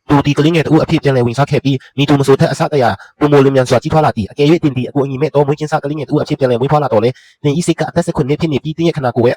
တူတီကလင်းငယ်တူအဖြစ်ပြန်လဲဝင်စားခဲ့ပြီးမိတူမဆိုတဲ့အစတရာပုံမလမြန်စွာကြီးထွားလာသည်အကယ်၍တင်ဒီအကူအညီမဲ့တော့မွေးချင်းစားကလင်းငယ်တူအဖြစ်ပြန်လဲမွေးဖွားလာတော့လေတင်ဤစိတ်ကအသက်16နှစ်ဖြစ်နေပြီးတင်းရဲ့ခနာကိုရဲ့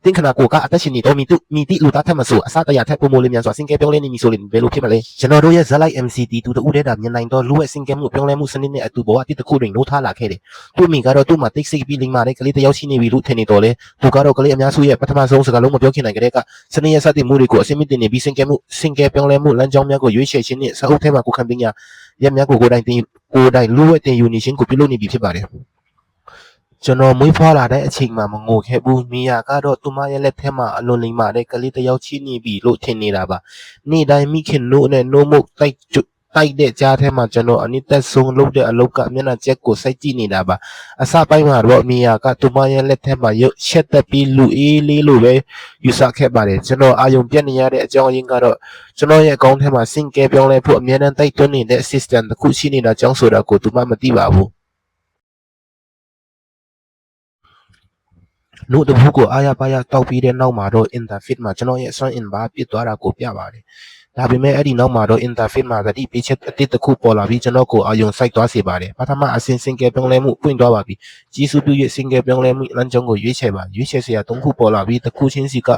တင်းခနာကိုကအသက်ရှင်နေတော့မိတိလူသားထက်မဆိုအစတရာထက်ပုံမလမြန်စွာစင်ကဲပြောင်းလဲနေမည်ဆိုရင်ဘယ်လိုဖြစ်မလဲကျွန်တော်တို့ရဲ့ဇက်လိုက် MCT တူတူတဲ့တာမြင်နိုင်တော့လူရဲ့စင်ကဲမှုပြောင်းလဲမှုစနစ်နဲ့အတူဘဝတစ်တစ်ခုတွင်နိုးထားလာခဲ့တယ်သူ့မိကတော့သူ့မှာတိတ်ဆိတ်ပြီးလိမ္မာတဲ့ကလေးတစ်ယောက်ရှိနေပြီလို့ထင်နေတော့လေသူကတော့ကလေးအများစုရဲ့ပထမဆုံးစကားလုံးမပြောခင်နိုင်ကြတဲ့ကစနစ်ရဲ့စတင်မှုတွေကိုအစိမ့်တင်နေပြီးစင်ကဲပြောင်းလဲမှုလမ်းကြောင်းများကိုရွေးချယ်ခြင်းနဲ့စာအုပ်ထဲမှာကိုခံပညာရက်များကိုကိုယ်တိုင်လူဝဲတင်ယူနေခြင်းကိုပြုလုပ်နေပြီဖြစ်ပါတယ်ကျွန်တော်မွေးဖွားလာတဲ့အချိန်မှာမငိုခဲ့ဘူးမိယာကတော့သူမရဲ့လက်ထဲမှာအလွန်လိမ္မာတဲ့ကလေးတစ်ယောက်ချိနေပြီလို့ထင်နေတာပါနေ့တိုင်းမိခင်တို့နဲ့နိုးမုတ်တိုက်တဲ့ကြားထဲမှာကျွန်တော်အနည်းသက်ဆုံးလုပ်တဲ့အလုပ်ကမျက်နှာကျက်ကိုစိုက်ကြည့်နေတာပါအစပိုင်းမှာတော့မိယာကသူမရဲ့လက်ထဲမှာရုပ်ရှက်သက်ပြီးလူအေးလေးလိုပဲယူဆခဲ့ပါတယ်ကျွန်တော်အာယုံပြတ်နေရတဲ့အကြောင်းအရင်းကတော့ကျွန်တော်ရဲ့အကောင့်ထဲမှာစင်ကဲပြောင်းလဲဖို့အမြဲတမ်းတိုက်တွန်းနေတဲ့ assistant တစ်ခုရှိနေတာကြောင့်ဆိုတာကိုသူမမသိပါဘူးနှုတ်တဘူးကိုအားရပါရတောက်ပြီးတဲ့နောက်မှာတော့ interfit မှာကျွန်တော်ရဲ့ sign in ဘာပြစ်သွားတာကိုပြပါတယ်ဒါပေမဲ့အဲ့ဒီနောက်မှာတော့ interfit မှာသတိပေးချက်အသစ်တစ်ခုပေါ်လာပြီးကျွန်တော်ကိုအာယုံစိုက်သွားစေပါတယ်ပထမအစင်ကဲပြောင်းလဲမှုပွင့်သွားပါပြီကြီးစုပြု၍စင်ကဲပြောင်းလဲမှုလမ်းကြောင်းကိုရွေးချယ်စရာ၃ခုပေါ်လာပြီးတစ်ခုချင်းစီက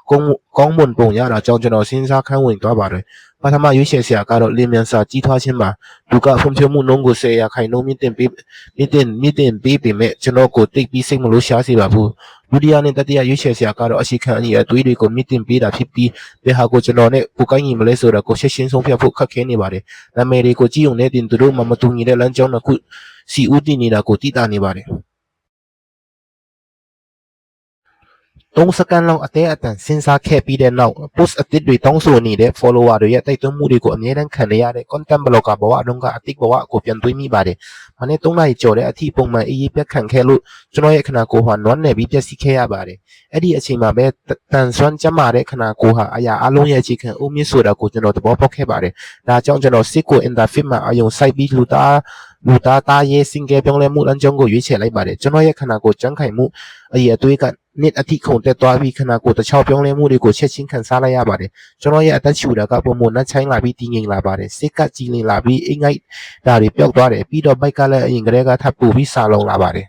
ကောင်းမွန်ပုံရတာကြောင့်ကျွန်တော်စဉ်းစားခန်းဝင်သွားပါတယ်ပထမရွေးချယ်စရာကတော့လင်းမြန်စာကြီးထွားခြင်းပါလူကဖွံ့ဖြိုးမှုနှုန်းကို10%မြင့်တင်ပေးပေမဲ့ကျွန်တော်ကိုတိတ်ပြီးစိတ်မလို့ရှားစေပါဘူးဒုတိယနဲ့တတိယရွေးချယ်စရာကတော့အရှိခံအညီအသွေးတွေကိုမြင့်တင်ပေးတာဖြစ်ပြီးဘယ်ဟာကိုကျွန်တော်နဲ့ကိုကိုင်းညီမလဲဆိုတာကိုရှင်းဆုံးဖြတ်ဖို့ခက်ခဲနေပါတယ်နာမည်တွေကိုကြည့်ုံနဲ့တင်သူတို့မှမတူညီတဲ့လမ်းကြောင်းတစ်ခုစီဦးတည်နေတာကိုသိတာနေပါတယ်3စက္ကန့်လောက်အသေးအတန်စဉ်းစားခဲ့ပြီးတဲ့နောက် post အသစ်တွေတောင်းဆိုနေတဲ့ follower တွေရဲ့တိုက်တွန်းမှုတွေကိုအမြဲတမ်းခံရတဲ့ content blogger ဘဝတုန်းကအတိတ်ဘဝကိုပြန်တွေးမိပါတယ်။မနေ့3နာရီကျော်တဲ့အထိပုံမှန်အေးအေးပြတ်ခံခဲ့လို့ကျွန်တော်ရဲ့ခနာကိုယ်ဟာနွမ်းနယ်ပြီးပျက်စီးခဲ့ရပါတယ်။အဲ့ဒီအချိန်မှာပဲတန်ဆွမ်းကျမတဲ့ခနာကိုယ်ဟာအရာအလုံးရဲ့အခြေခံအုံမြင့်ဆိုတာကိုကျွန်တော်သဘောပေါက်ခဲ့ပါတယ်။ဒါကြောင့်ကျွန်တော်စစ်ကို interfit မှာအယုံစိုက်ပြီးလူသားရဲ့စင်ကဲပြောင်းလဲမှုလမ်းကြောင်းကိုရွေးချယ်လိုက်ပါတယ်ကျွန်တော်ရဲ့ခနာကိုကြမ်းခိုင်မှုအရေးအသွေးကနှစ်အထိခုန်တက်သွားပြီးခနာကိုတခြားပြောင်းလဲမှုတွေကိုချက်ချင်းခံစားလိုက်ရပါတယ်ကျွန်တော်ရဲ့အသက်ရှူတာကပုံမနှက်ချိုင်းလာပြီးတည်ငြိမ်လာပါတယ်စိတ်ကကြည်လင်လာပြီးအိမ်ငိုက်ဒါတွေပျောက်သွားတယ်ပြီးတော့ဘိုက်ကလည်းအရင်ကတည်းကထပ်ပူပြီးစာလုံးလာပါတယ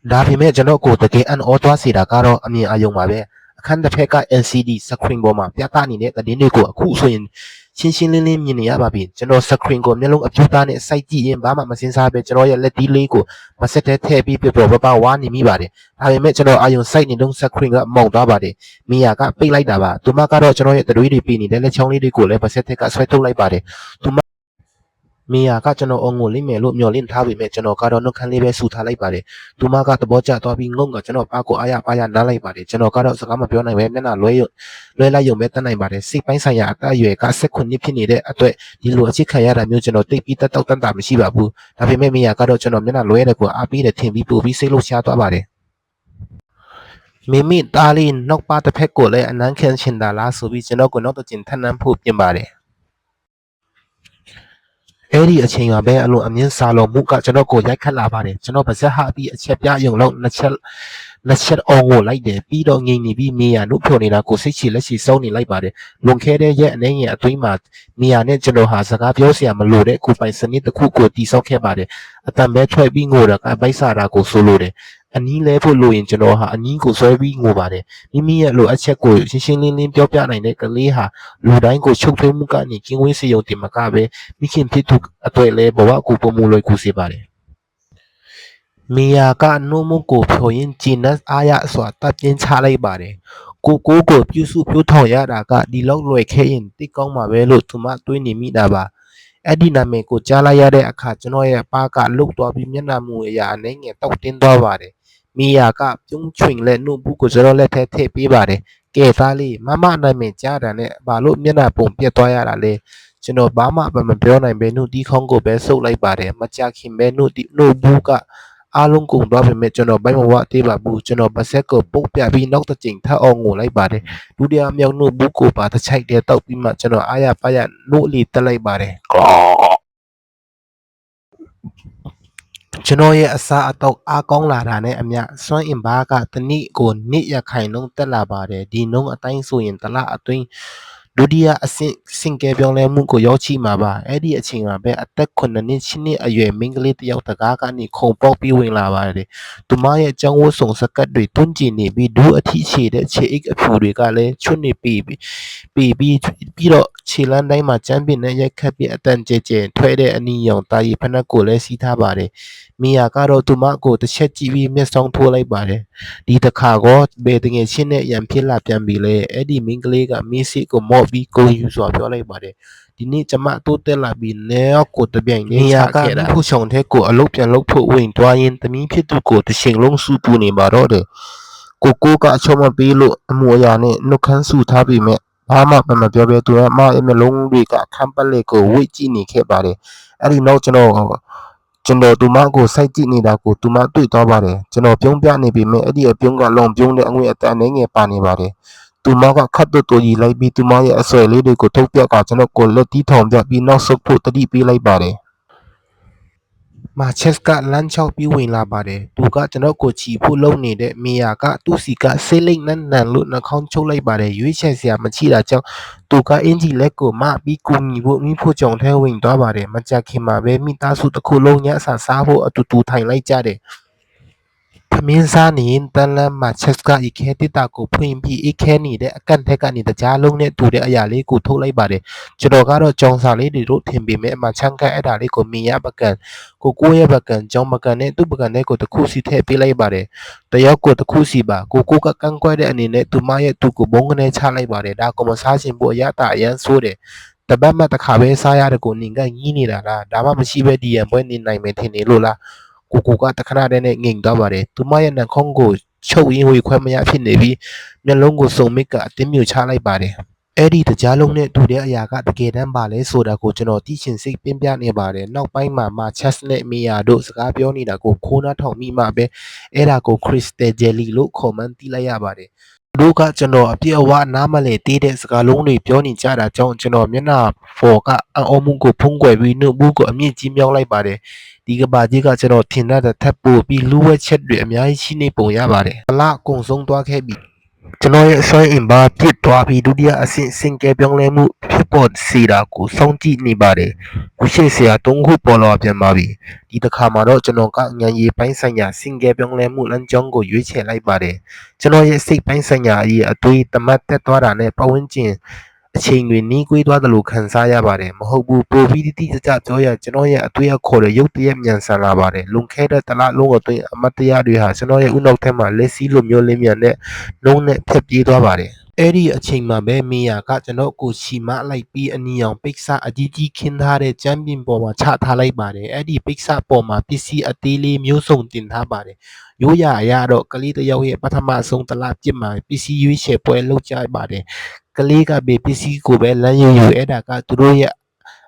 ်ဒါပေမဲ့ကျွန်တော်ကိုတကယ်အံ့ဩသွားစေတာကတော့အမြင်အာရုံပါပဲအခန်းတစ်ဖက်က LCD screen ပေါ်မှာပြသနေတဲ့သတင်းတွေကိုအခုဆိုရင်ရှင်းလင်းမြင်နေရပါပြီကျွန်တော် screen ကိုမျက်လုံးအပြူသားနဲ့စိုက်ကြည့်ရင်ဘာမှမစင်စားပဲကျွန်တော်ရဲ့လက်သီးလေးကိုမဆက်တဲ့ထည့်ပြီးပြပဝါနေမိပါတယ်ဒါပေမဲ့ကျွန်တော်အာယုံစိုက်နေတော့ screen ကမောက်သွားပါတယ်မိယာကပိတ်လိုက်တာပါသူမကတော့ကျွန်တော်ရဲ့သွေးတွေပြနေတဲ့လက်ချောင်းလေးတွေကိုလည်းပါဆက်ထက်ကဆွဲထုတ်လိုက်ပါတယ်သူမမိယာကကျွန်တော်အုံကိုလိမ့်မယ်လို့မျှော်လင့်ထားပေမဲ့ကျွန်တော်ကတော့နှုတ်ခမ်းလေးပဲဆူထားလိုက်ပါတယ်သူမကသဘောကျသွားပြီးငုံကကျွန်တော်ပါကိုအားရနားလိုက်ပါတယ်ကျွန်တော်ကတော့စကားမပြောနိုင်ပဲမျက်နှာလွှဲလိုက်ရုံပဲတတ်နိုင်ပါတယ်စိတ်ပိုင်းဆိုင်ရာအသက်အရွယ်က19နှစ်ဖြစ်နေတဲ့အတွက်ဒီလိုအချစ်ခံရတာမျိုးကျွန်တော်တိတ်ပြီးတက်တန်မရှိပါဘူးဒါပေမဲ့မိယာကတော့ကျွန်တော်မျက်နှာလွှဲတဲ့ကိုအားပေးတယ်ထင်ပြီးပို့ပြီးစိတ်လှုပ်ရှားသွားပါတယ်မိသားလေးနောက်ပါတစ်ဖက်ကိုလည်းအနမ်းခံချင်တာလားဆိုပြီးကျွန်တော်ကိုနောက်တစ်ကျင်ထပ်နှံဖို့ပြင်ပါတယ်အဲ့ဒီအချိန်မှာပဲအလွန်အမြင့်စာလုံးမှုကကျွန်တော်ကိုရိုက်ခတ်လာပါတယ်ကျွန်တော်ပါဇက်ဟာပြီးအချက်ပြယုံလောက်နှစ်ချက်အောင်ကိုလိုက်တယ်ပြီးတော့ငိမ့်နေပြီးမိယာနှုတ်ဖြော်နေတာကိုစိတ်ချလက်ချစောင်းနေလိုက်ပါတယ်လွန်ခဲ့တဲ့ရက်အနေငယ်အတွင်းမှာမိယာနဲ့ကျွန်တော်ဟာစကားပြောစရာမလိုတဲ့ကိုပိုင်စနစ်တစ်ခုကိုတည်ဆောက်ခဲ့ပါတယ်အတန်ပဲထွက်ပြီးငိုတာကပိုက်စာတာကိုဆိုလိုတယ်အနီးလဲဖို့လိုရင်ကျွန်တော်ဟာအနီးကိုဆွဲပြီးငိုပါတယ်မိမိရဲ့လိုအပ်ချက်ကိုရှင်းလင်းပြောပြနိုင်တဲ့ကလေးဟာလူတိုင်းကိုချုပ်ထွေးမှုကနေကင်းဝေးစေရုံတင်မကပဲမိခင်ဖြစ်သူအတွေ့လဲဘဝကိုပုံမူလွယ်ကူစေပါတယ်မိယာကနှုတ်မှုကိုဖြိုရင်ဂျင်းနတ်အားရစွာတပ်ပြင်းချလိုက်ပါတယ်ကိုပြုစုပြောထောင်ရတာကဒီလောက်လွယ်ခဲ့ရင်တိတ်ကောင်းမှာပဲလို့သူမတွေးနေမိတာပါအဲ့ဒီနာမည်ကိုကြားလိုက်ရတဲ့အခါကျွန်တော်ရဲ့ပါကလုတ်သွားပြီးမျက်နှာမူအရာအနေငယ်တောက်တင်းသွားပါတယ်မိယာကပြုံးချွင်လက်နှုတ်ဘူးကိုကျွန်တော်လက်ထဲထည့်ပေးပါတယ်ကဲသားလေးမမနာမည်ကြားတာနဲ့ဘာလို့မျက်နှာပုံပြက်သွားရတာလဲကျွန်တော်ဘာမှမပြောနိုင်ပဲနှုတ်ဒီခေါင်းကိုပဲဆုပ်လိုက်ပါတယ်မကြခင်ပဲနှုတ်ဘူးကအားလုံးကုန်သွားပေမဲ့ကျွန်တော်ဘိုင်းမဝသေးပါဘူးကျွန်တော်ပါဆက်ကိုပုတ်ပြပြီးနောက်တစ်ချိန်ထပ်အောင်ငိုလိုက်ပါတယ်ဒုတိယမြောက်နှုတ်ဘူးကိုပါတစ်ချိုက်တည်းတောက်ပြီးမှကျွန်တော်အားရပါရနှုတ်လီတက်လိုက်ပါတယ် ကျွန်တော်ရဲ့အစားအသောက်အားကောင်းလာတာနဲ့အမျှစွမ်းအင်ပါးကတစ်နေ့ကို2ရာခိုင်နှုန်းတက်လာပါတယ်ဒီနှုန်းအတိုင်းဆိုရင်တစ်လအတွင်းဒုတိယအဆင့်စင်ကဲပြောင်းလဲမှုကိုရောက်ရှိမှာပါအဲ့ဒီအချိန်မှာပဲအသက်9နှစ်10နှစ်အရွယ်မိန်းကလေးတစ်ယောက်တကားကနေခုန်ပေါက်ပြီးဝင်လာပါတယ်သူမရဲ့ကျောင်းဝတ်စုံစကတ်တွေတွန်းကျင်နေပြီးဒူးအထီးချေတဲ့ခြေအိတ်အဖြူတွေကလည်းချွတ်နေပြီးတော့ခြေလမ်းတိုင်းမှာကျမ်းပင်နဲ့ရိုက်ခတ်ပြီးအတန်ကျဲကျဲထွဲတဲ့အနီရောင်တာရီဖနက်ကိုလည်းစီးထားပါတယ်မီယာကတော့သူမကိုတစ်ချက်ကြည့်ပြီးမျက်စောင်းထိုးလိုက်ပါတယ်ဒီတစ်ခါတော့ဘယ်တငယ်ချင်းနဲ့ရံဖြစ်လာပြန်ပြီလေအဲ့ဒီမိန်းကလေးကမီးစိကိုမော့ပြီးကိုယူစွာပြောလိုက်ပါတယ်ဒီနေ့ကျမတိုးတက်လာပြီးနဲကိုတပြိုင်တည်းချခဲ့တာผู้ชงတဲ့ကိုအလုပ်ပြန်လုပ်ဖို့ဝင်သွားရင်တမီးဖြစ်သူကိုတစ်ချိန်လုံးစူပူနေပါတော့တယ်ကိုကအချုံမပေးလို့အမှုအရာနဲ့နှုတ်ခမ်းဆူထားပြီးမြဲဘာမှမပြောဘဲသူကမအမျက်လုံးတွေကခမ်းပတ်လက်ကိုဝိတ်ကြည့်နေခဲ့ပါတယ်အဲ့ဒီနောက်ကျွန်တော်သူမကိုစိုက်ကြည့်နေတာကိုသူမတွေ့သွားပါတယ်ကျွန်တော်ပြုံးပြနေပြီမဲ့အဲ့ဒီအပြုံးကလုံပြုံးတဲ့အငွေအတန်ငယ်ပါနေပါတယ်သူမကခတ်တူကြီးလိုက်ပြီးသူမရဲ့အဆွဲလေးတွေကိုထုတ်ပြကကျွန်တော်ကိုလက်တီးထောင်ပြပြီးနောက်ဆုတ်ဖို့တတိပေးလိုက်ပါတယ်မာချက်စ်ကလမ်းချောက်ပြီးဝင်လာပါတယ်သူကကျွန်တော်ကိုချီဖို့လုံနေတဲ့မီယာကသူ့စီကဆေးလိမ့်နန်လို့နှာခေါင်းချုပ်လိုက်ပါတယ်ရွေးချယ်စရာမချိတာကြောင့်သူကအင်ဂျီလက်ကိုမပြီးကူညီဖို့မိဖို့ကြောင့်ထဲဝင်သွားပါတယ်မကြခင်မှာပဲမိသားစုတစ်ခုလုံးညအစာစားဖို့အတူတူထိုင်လိုက်ကြတယ်သမင်းစားနေတန်လမ်းမှာချက်စ်ကဤခဲတစ်တာကိုဖွင့်ပြီးဤခဲနေတဲ့အကန့်ထက်ကနေတကြားလုံးနဲ့တူတဲ့အရာလေးကိုထုတ်လိုက်ပါတယ်ကျွန်တော်ကတော့ကြောင်စာလေးတွေတို့ထင်ပေမဲ့အမှချမ်းကအဲ့ဒါလေးကိုမြင်ရပကံကိုရဲ့ပကံကြောင်ပကံနဲ့သူ့ပကံနဲ့ကိုတစ်ခုစီထည့်ပေးလိုက်ပါတယ်တယောက်ကိုတစ်ခုစီပါကိုကကန့်ကွက်တဲ့အနေနဲ့သူမရဲ့သူ့ကိုဘုံကနေချလိုက်ပါတယ်ဒါကမစားခြင်းဖို့အရတာအရန်ဆိုးတယ်တပတ်မှတစ်ခါပဲစားရတဲ့ကိုနင်ကကြီးနေတာလားဒါမှမရှိပဲဒီရန်ပွဲနေနိုင်မယ်ထင်နေလို့လားကိုကတခဏတည်းနဲ့ငိမ်သွားပါတယ်သူမရဲ့နှာခေါင်းကိုချုပ်ရင်းဝေခွဲမရဖြစ်နေပြီးမျက်လုံးကိုစုံမစ်ကအတင်းမြုပ်ချလိုက်ပါတယ်အဲ့ဒီတကြားလုံးနဲ့တူတဲ့အရာကတကယ်တမ်းပါလဲဆိုတာကိုကျွန်တော်သိချင်စိတ်ပြင်းပြနေပါတယ်နောက်ပိုင်းမှာချက်စ်နဲ့မီယာတို့စကားပြောနေတာကိုခိုးနှထောင်မိမှပဲအဲ့ဒါကိုခရစ်စတယ်ဂျယ်လီလို့ခေါ်မှန်းသိလိုက်ရပါတယ်တို့ကကျွန်တော်အပြည့်အဝနားမလည်သေးတဲ့စကားလုံးတွေပြောနေကြတာကြောင့်ကျွန်တော်မျက်နှာပေါ်ကအံ့ဩမှုကိုဖုံးကွယ်ပြီးနှုတ်ဘူးကိုအမြင့်ကြီးမြောင်းလိုက်ပါတယ်ဒီကဘာကြီးကကျွန်တော်ထင်တဲ့ထပ်ပို့ပြီးလူဝက်ချက်တွေအများကြီးရှိနေပုံရပါတယ်အလားအကုန်ဆုံးသွားခဲ့ပြီကျွန်တော်ရဲ့အစွမ်းအင်ပါပြစ်သွားပြီးဒုတိယအဆင့်စင်ကဲပြောင်းလဲမှုဖြစ်ပေါ်စေတာကိုစောင့်ကြည့်နေပါတယ်ခုရှိစရာ3ခုပေါ်လာပြန်ပါပြီဒီတစ်ခါမှာတော့ကျွန်တော်ကဉာဏ်ရည်ပိုင်းဆိုင်ရာစင်ကဲပြောင်းလဲမှုလမ်းကြောင်းကိုရွေးချယ်လိုက်ပါတယ်ကျွန်တော်ရဲ့စိတ်ပိုင်းဆိုင်ရာအရေးအသွေးတမတ်တက်သွားတာနဲ့ပဝန်းကျင်အချိန်တွေနှီးကွေးသွားတယ်လို့ခံစားရပါတယ်မဟုတ်ဘူးပိုပြီးတိကျကျပြောရကျွန်တော်ရဲ့အသွေးအခေါ်တွေရုပ်တရက်မြန်ဆန်လာပါတယ်လွန်ခဲ့တဲ့တလလုံးအတွင်းအမတ်တရားတွေဟာကျွန်တော်ရဲ့ဥနောက်ထဲမှာလက်စီးလိုမျိုးလေးမြန်တဲ့နှုံးနဲ့ဖြတ်ပြေးသွားပါတယ်အဲ့ဒီအချိန်မှာပဲမီယာကကျွန်တော်ကိုချီမလိုက်ပြီးအနီရောင်ပိတ်စအကြီးကြီးခင်းထားတဲ့ကျမ်းပြင်ပေါ်မှာချထားလိုက်ပါတယ်အဲ့ဒီပိတ်စပေါ်မှာပစ္စည်းအသေးလေးမျိုးစုံတင်ထားပါတယ်ရိုးရာအရာတော့ကလေးတစ်ယောက်ရဲ့ပထမဆုံးတလားပြစ်မှာပစ္စည်းရွေးချယ်ပွဲလုပ်ကြပါတယ်ကလေးကဘေပစ္စည်းကိုပဲလမ်းယူအဲ့ဒါကသူတို့ရဲ့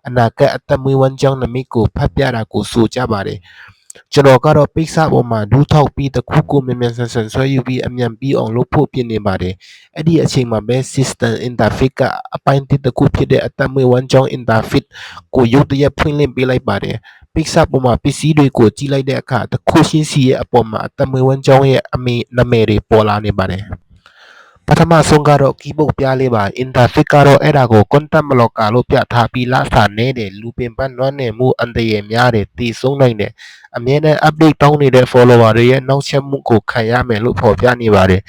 အနာဂတ်အသက်မွေးဝမ်းကြောင်းနမိတ်ကိုဖတ်ပြတာကိုဆိုကြပါတယ်ကျွန်တော်ကတော့ပိတ်စပေါ်မှာဒူးထောက်ပြီးတခုခုမြန်မြန်ဆန်ဆန်ဆွဲယူပြီးအမြန်ပြီးအောင်လုပ်ဖို့ပြင်နေပါတယ်အဲ့ဒီအချိန်မှာပဲ system interface ကအပိုင်းတစ်ခုဖြစ်တဲ့အသက်မွေးဝမ်းကြောင်း interface ကိုရုတ်တရက်ဖွင့်လှစ်ပေးလိုက်ပါတယ်ပိတ်စပေါ်မှာပစ္စည်းတွေကိုကြည့်လိုက်တဲ့အခါတခုချင်းစီရဲ့အပေါ်မှာအသက်မွေးဝမ်းကြောင်းရဲ့အမေနာမည်တွေပေါ်လာနေပါတယ်ပထမဆုံးကတော့ keyboard ပြလေးပါ interface ကတော့အဲ့ဒါကို content blocker လို့ပြထားပြီးလစာနေတယ်လူပင်ပန်းနွမ်းနယ်မှုအန္တရာယ်များတယ်တည်ဆုံးနိုင်တယ်အမြဲတမ်း update တောင်းနေတဲ့ follower တွေရဲ့နောက်ချက်မှုကိုခံရမယ်လို့ဖော်ပြနေပါတယ်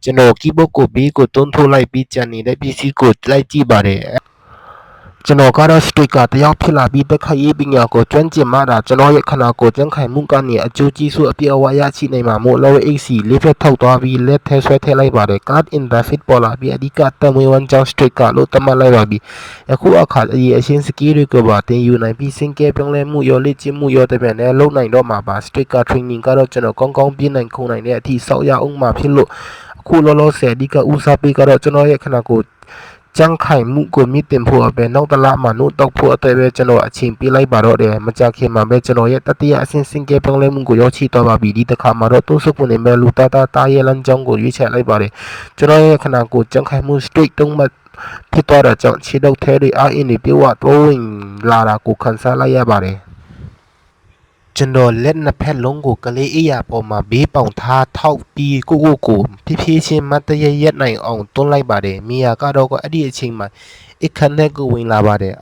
ကျွန်တော် keyboard ကိုဘေးကိုတွန်းထိုးလိုက်ပြီးကြံနေတဲ့ပစ္စည်းကိုလိုက်ကြည့်ပါတယ်ကျွန်တော်ကတော့ sticker တယောက်ဖြစ်လာပြီးတက်ခတ်ရေးပညာကိုကျွမ်းကျင်မှတာကျွန်တော်ရဲ့ခန္ဓာကိုယ်ကျန်းခိုင်မှုကနေအကျိုးကြီးစုအပြည့်အဝရရှိနိုင်မှာမို့ lower AC လေးဖက်ထောက်သွားပြီးလက်ထဲဆွဲထည့်လိုက်ပါတယ် card interface ပေါ်လာပြီးအဓိကတမွေးဝမ်းကြောင်း sticker လို့သတ်မှတ်လိုက်ပါပြီအခုအခါအရေးအရှင်း skill တွေကိုပါသင်ယူနိုင်ပြီးစင်ကဲပြောင်းလဲမှုရောလေ့ကျင့်မှုရောတပြန်နဲ့လုံနိုင်တော့မှာပါ sticker training ကတော့ကျွန်တော်ကောင်းကောင်းပြင်းနိုင်ခုံနိုင်တဲ့အထိစောက်ရအောင်မှာဖြစ်လို့အခုလောလောဆယ်အဓိကဦးစားပေးကတော့ကျွန်တော်ရဲ့ခန္ဓာကိုယ်ကျန်းခိုင်မှုကိုမြင့်တင်ဖို့အပဲနောက်တလမှာနှုတ်တောက်ဖို့အသေးပဲကျွန်တော်အချိန်ပေးလိုက်ပါတော့တယ်မကြခင်မှာပဲကျွန်တော်ရဲ့တတိယအဆင့်စင်ကဲပြောင်းလဲမှုကိုရောက်ရှိသွားပါပြီဒီတစ်ခါမှာတော့တိုးဆုပ်ပုံနဲ့ပဲလူတာရဲ့လမ်းကြောင်းကိုရွေးချယ်လိုက်ပါတယ်ကျွန်တော်ရဲ့ခန္ဓာကိုယ်ကျန်းခိုင်မှု straight တုံးမှဖြစ်သွားတာကြောင့်ခြေထောက်ထဲတွေအားအင်းတွေပြေဝတိုးဝင်လာတာကိုခံစားလိုက်ရပါတယ် ကျွန်တော်လက်နှစ်ဖက်လုံးကိုကလေးအိယာပေါ်မှာဘေးပေါင်ထားထောက်ပြီးကိုဖြည်းဖြည်းချင်းမတ်တရရက်နိုင်အောင်တွန်းလိုက်ပါတယ်မိယာကတော့အဲ့ဒီအချိန်မှာအခန်းထဲကိုဝင်လာပါတယ်